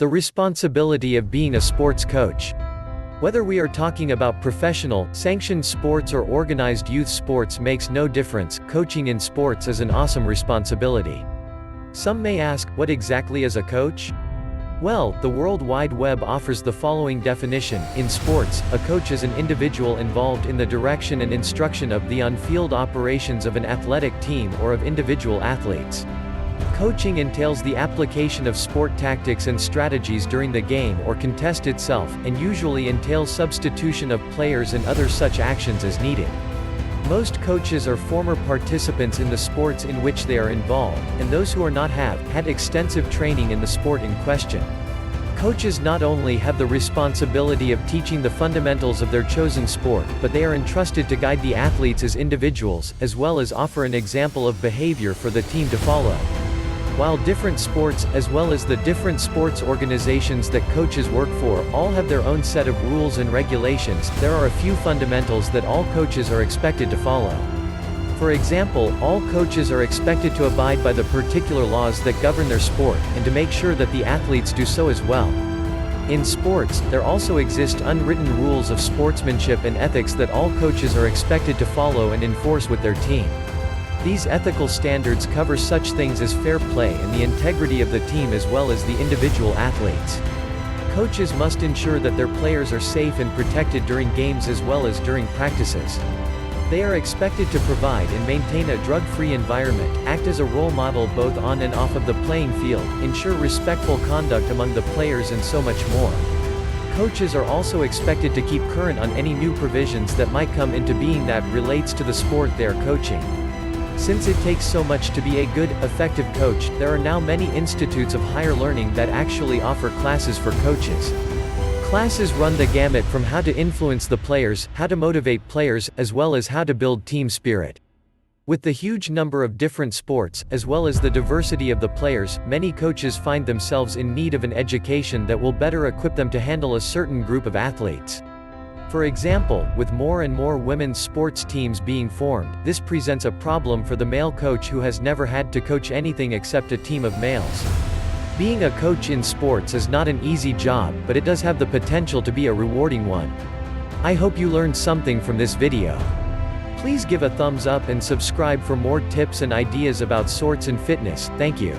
The responsibility of being a sports coach. Whether we are talking about professional, sanctioned sports or organized youth sports makes no difference, coaching in sports is an awesome responsibility. Some may ask, what exactly is a coach? Well, the World Wide Web offers the following definition: in sports, a coach is an individual involved in the direction and instruction of the on-field operations of an athletic team or of individual athletes. Coaching entails the application of sport tactics and strategies during the game or contest itself, and usually entails substitution of players and other such actions as needed. Most coaches are former participants in the sports in which they are involved, and those who are not have had extensive training in the sport in question. Coaches not only have the responsibility of teaching the fundamentals of their chosen sport, but they are entrusted to guide the athletes as individuals, as well as offer an example of behavior for the team to follow. While different sports, as well as the different sports organizations that coaches work for, all have their own set of rules and regulations, there are a few fundamentals that all coaches are expected to follow. For example, all coaches are expected to abide by the particular laws that govern their sport, and to make sure that the athletes do so as well. In sports, there also exist unwritten rules of sportsmanship and ethics that all coaches are expected to follow and enforce with their team. These ethical standards cover such things as fair play and the integrity of the team as well as the individual athletes. Coaches must ensure that their players are safe and protected during games as well as during practices. They are expected to provide and maintain a drug-free environment, act as a role model both on and off of the playing field, ensure respectful conduct among the players and so much more. Coaches are also expected to keep current on any new provisions that might come into being that relates to the sport they are coaching. Since it takes so much to be a good, effective coach, there are now many institutes of higher learning that actually offer classes for coaches. Classes run the gamut from how to influence the players, how to motivate players, as well as how to build team spirit. With the huge number of different sports, as well as the diversity of the players, many coaches find themselves in need of an education that will better equip them to handle a certain group of athletes. For example, with more and more women's sports teams being formed, this presents a problem for the male coach who has never had to coach anything except a team of males. Being a coach in sports is not an easy job, but it does have the potential to be a rewarding one. I hope you learned something from this video. Please give a thumbs up and subscribe for more tips and ideas about sports and fitness. Thank you.